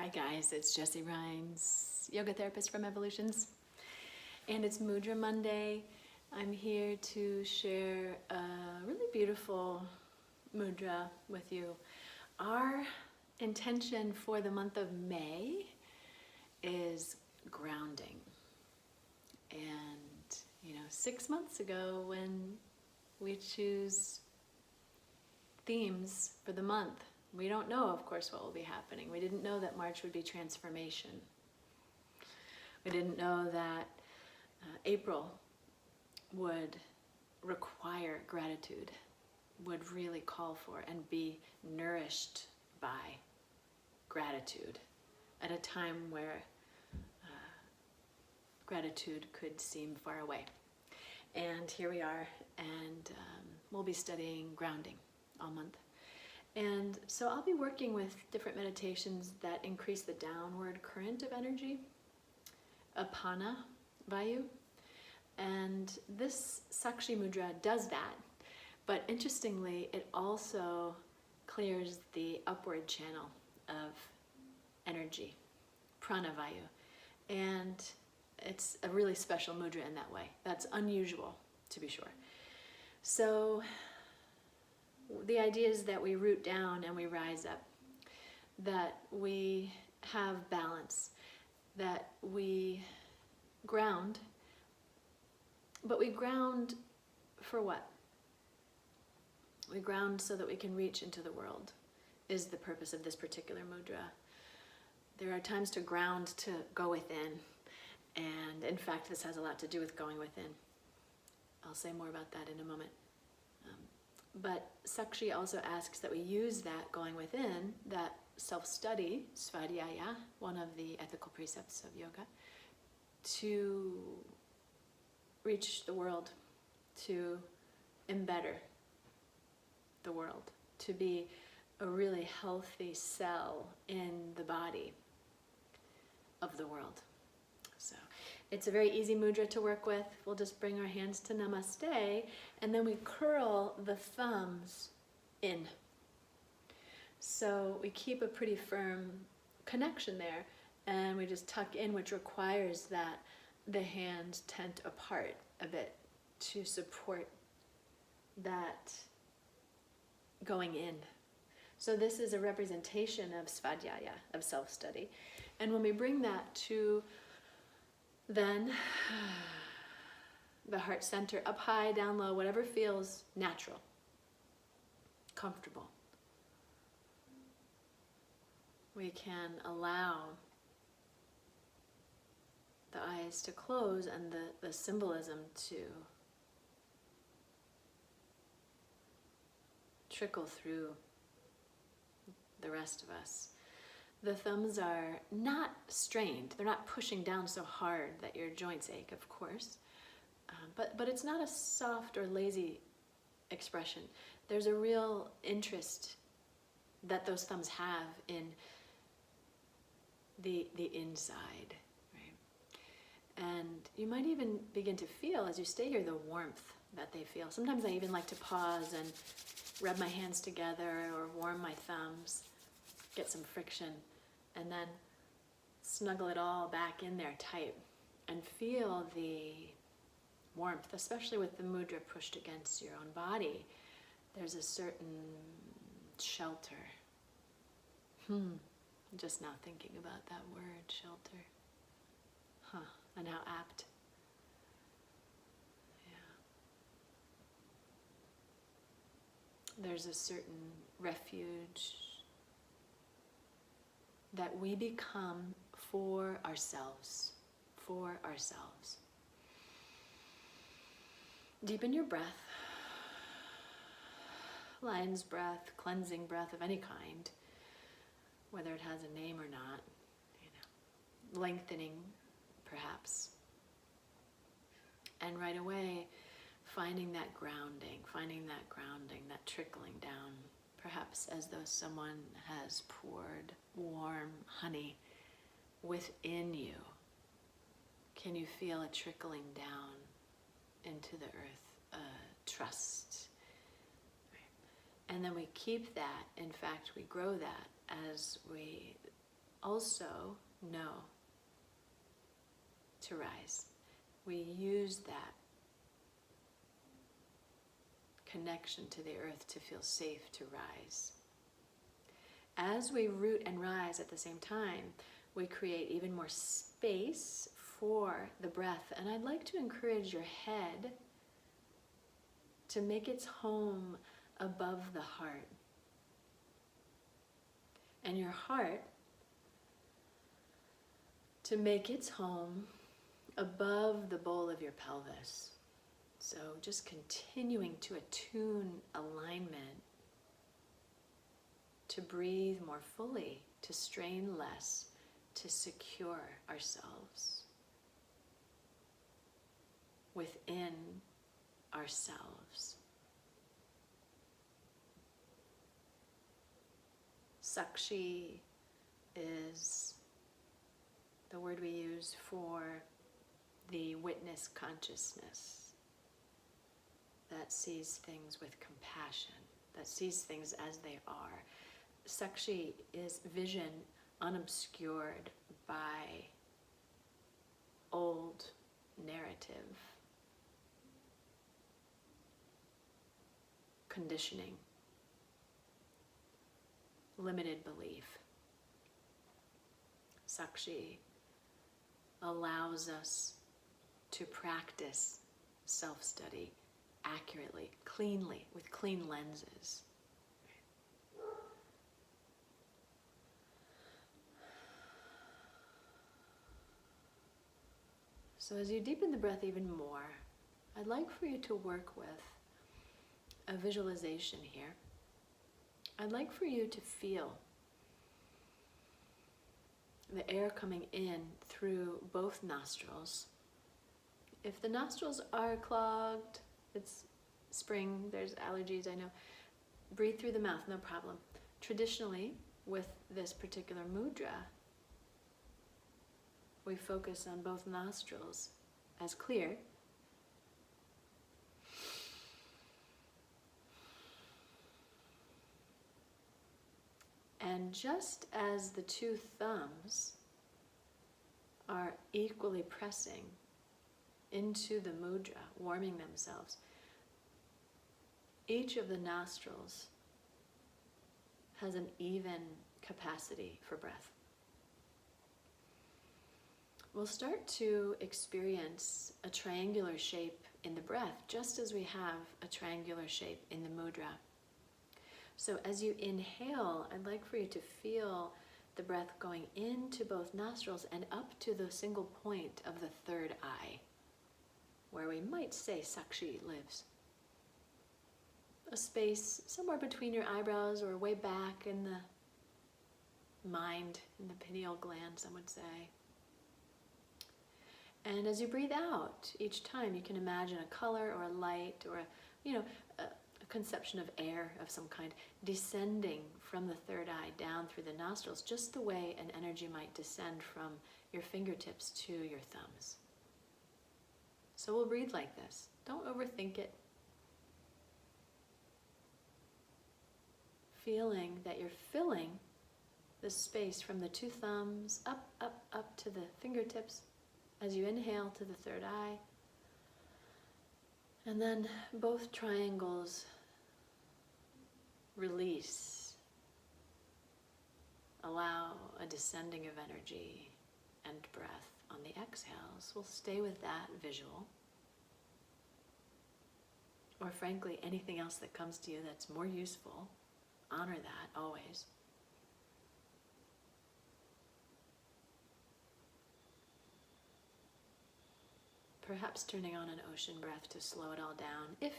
Hi guys, it's Jessie Rhines, yoga therapist from Evolutions, and it's Mudra Monday. I'm here to share a really beautiful mudra with you. Our intention for the month of May is grounding. And 6 months ago when we choose themes for the month, we don't know, of course, what will be happening. We didn't know that March would be transformation. We didn't know that April would require gratitude, would really call for and be nourished by gratitude at a time where gratitude could seem far away. And here we are, and we'll be studying grounding all month. And so I'll be working with different meditations that increase the downward current of energy, apana vayu. And this Sakshi Mudra does that, but interestingly, it also clears the upward channel of energy, prana vayu. And it's a really special mudra in that way. That's unusual, to be sure. So the idea is that we root down and we rise up, that we have balance, that we ground, but we ground for what? We ground so that we can reach into the world, is the purpose of this particular mudra. There are times to ground to go within, and in fact this has a lot to do with going within. I'll say more about that in a moment. But Sakshi also asks that we use that going within, that self-study, svadhyaya, one of the ethical precepts of yoga, to reach the world, to embetter the world, to be a really healthy cell in the body of the world. So it's a very easy mudra to work with. We'll just bring our hands to namaste, and then we curl the thumbs in. So we keep a pretty firm connection there, and we just tuck in, which requires that the hands tent apart a bit to support that going in. So this is a representation of svadhyaya, of self-study. And when we bring that to then the heart center, up high, down low, whatever feels natural, comfortable, we can allow the eyes to close and the symbolism to trickle through the rest of us. The thumbs are not strained. They're not pushing down so hard that your joints ache, of course. But it's not a soft or lazy expression. There's a real interest that those thumbs have in the inside. And you might even begin to feel, as you stay here, the warmth that they feel. Sometimes I even like to pause and rub my hands together or warm my thumbs, get some friction, and then snuggle it all back in there tight and feel the warmth, especially with the mudra pushed against your own body. There's a certain shelter. Just now thinking about that word, shelter. And how apt. Yeah. There's a certain refuge that we become for ourselves. For ourselves. Deepen your breath. Lion's breath, cleansing breath of any kind, whether it has a name or not. Lengthening, perhaps. And right away, finding that grounding, that trickling down, perhaps as though someone has poured warm honey within you. Can you feel a trickling down into the earth, trust? And then we keep that, in fact, we grow that as we also know to rise. We use that connection to the earth to feel safe to rise. As we root and rise at the same time, we create even more space for the breath. And I'd like to encourage your head to make its home above the heart. And your heart to make its home above the bowl of your pelvis. So just continuing to attune alignment, to breathe more fully, to strain less, to secure ourselves within ourselves. Sakshi is the word we use for the witness consciousness that sees things with compassion, that sees things as they are. Sakshi is vision unobscured by old narrative, conditioning, limited belief. Sakshi allows us to practice self-study accurately, cleanly, with clean lenses. So as you deepen the breath even more, I'd like for you to work with a visualization here. I'd like for you to feel the air coming in through both nostrils. If the nostrils are clogged, it's spring, there's allergies, I know. Breathe through the mouth, no problem. Traditionally, with this particular mudra, we focus on both nostrils as clear. And just as the two thumbs are equally pressing into the mudra, warming themselves, each of the nostrils has an even capacity for breath. We'll start to experience a triangular shape in the breath, just as we have a triangular shape in the mudra. So as you inhale, I'd like for you to feel the breath going into both nostrils and up to the single point of the third eye, where we might say Sakshi lives. A space somewhere between your eyebrows or way back in the mind, in the pineal gland, some would say. And as you breathe out, each time you can imagine a color or a light or a conception of air of some kind descending from the third eye down through the nostrils, just the way an energy might descend from your fingertips to your thumbs. So we'll breathe like this. Don't overthink it. Feeling that you're filling the space from the two thumbs up, up, up to the fingertips as you inhale to the third eye. And then both triangles release. Allow a descending of energy and breath on the exhales. We'll stay with that visual. Or frankly, anything else that comes to you that's more useful. Honor that always. Perhaps turning on an ocean breath to slow it all down, if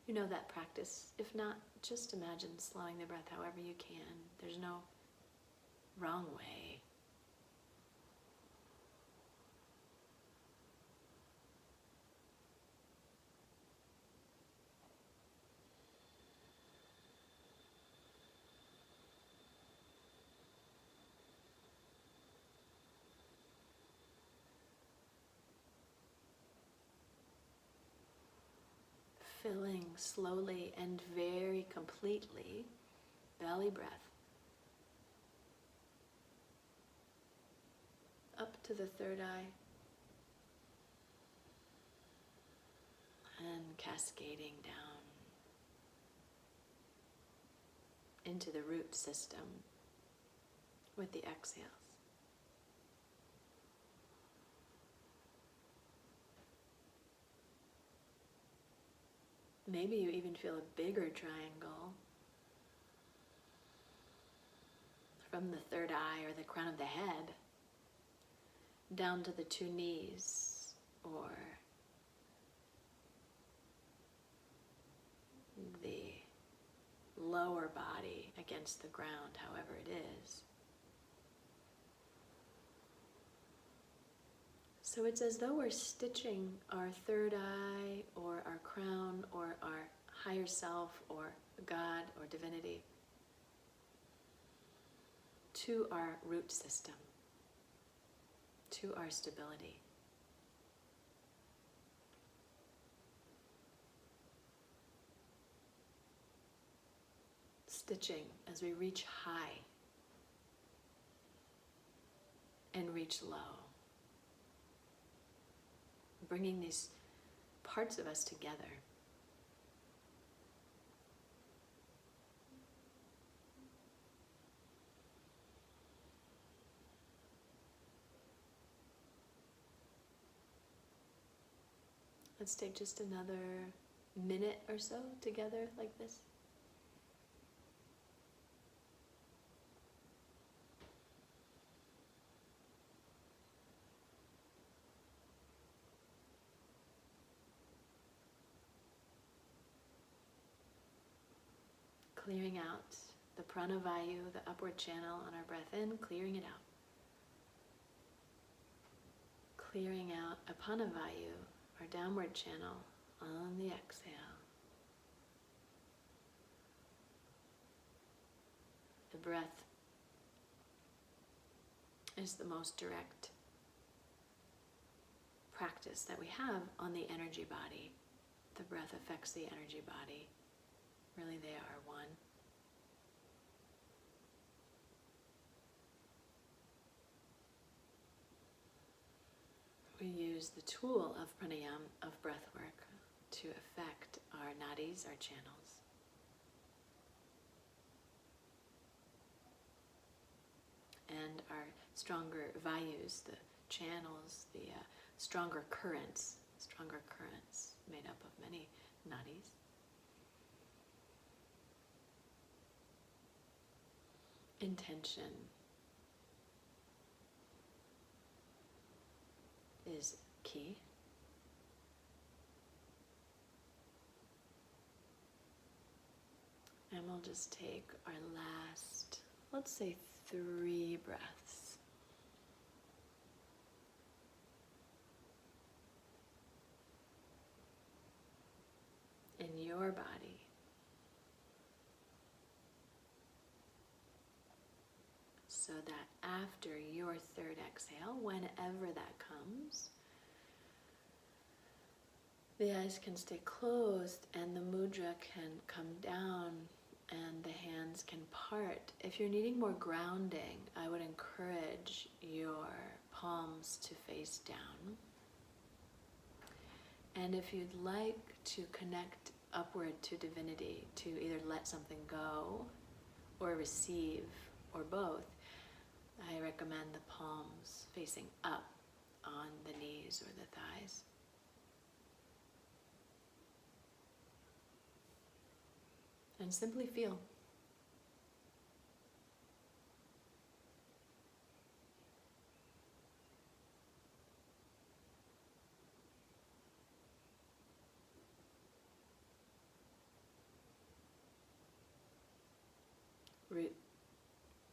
you know that practice. If not, just imagine slowing the breath however you can. There's no wrong way. Filling slowly and very completely, belly breath. to the third eye, and cascading down into the root system with the exhales. Maybe you even feel a bigger triangle from the third eye or the crown of the head down to the two knees, or the lower body against the ground, however it is. So it's as though we're stitching our third eye or our crown or our higher self or God or divinity to our root system, to our stability. Stitching as we reach high and reach low. Bringing these parts of us together. Let's take just another minute or so together like this. Clearing out the pranavayu, the upward channel on our breath in, clearing it out. Clearing out apanavayu, our downward channel, on the exhale. The breath is the most direct practice that we have on the energy body. The breath affects the energy body. Really, they are one. We use the tool of pranayama, of breath work, to affect our nadis, our channels. And our stronger vayus, the channels, the stronger currents made up of many nadis. Intention is key. And we'll just take our last, let's say 3 breaths. In your body. So that after your third exhale, whenever that comes, the eyes can stay closed and the mudra can come down and the hands can part. If you're needing more grounding, I would encourage your palms to face down. And if you'd like to connect upward to divinity, to either let something go or receive or both, I recommend the palms facing up on the knees or the thighs. And simply feel. Root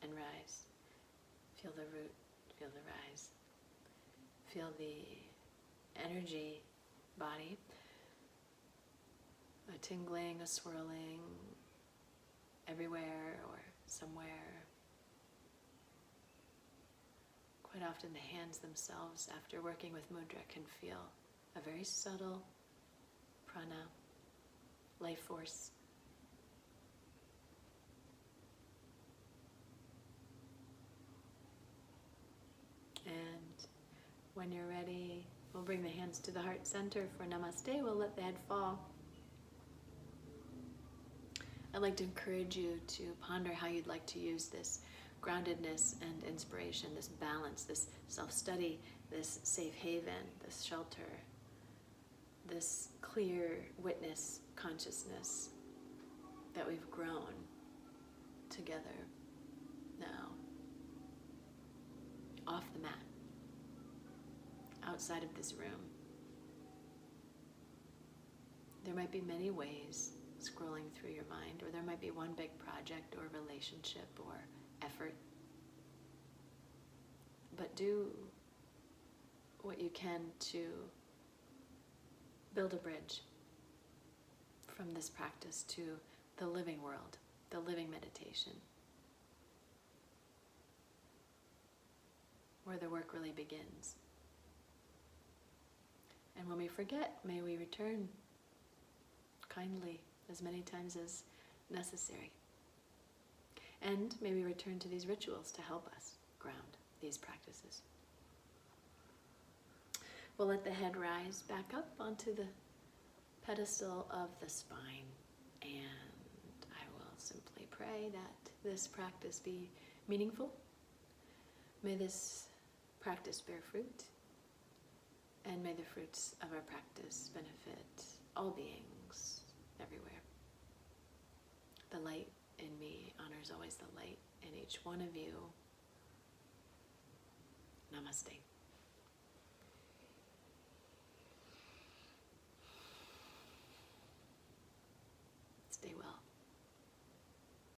and rise. Feel the root, feel the rise. Feel the energy body, a tingling, a swirling everywhere or somewhere. Quite often the hands themselves, after working with mudra, can feel a very subtle prana, life force. And When you're ready, we'll bring the hands to the heart center for Namaste. We'll let the head fall. I'd like to encourage you to ponder how you'd like to use this groundedness and inspiration, this balance, this self-study, this safe haven, this shelter, this clear witness consciousness that we've grown together now, off the mat, outside of this room. There might be many ways scrolling through your mind, or there might be one big project or relationship or effort. But do what you can to build a bridge from this practice to the living world, the living meditation, where the work really begins. And when we forget, may we return kindly as many times as necessary. And may we return to these rituals to help us ground these practices. We'll let the head rise back up onto the pedestal of the spine. And I will simply pray that this practice be meaningful. May this practice bear fruit. And may the fruits of our practice benefit all beings everywhere. The light in me honors always the light in each one of you. Namaste.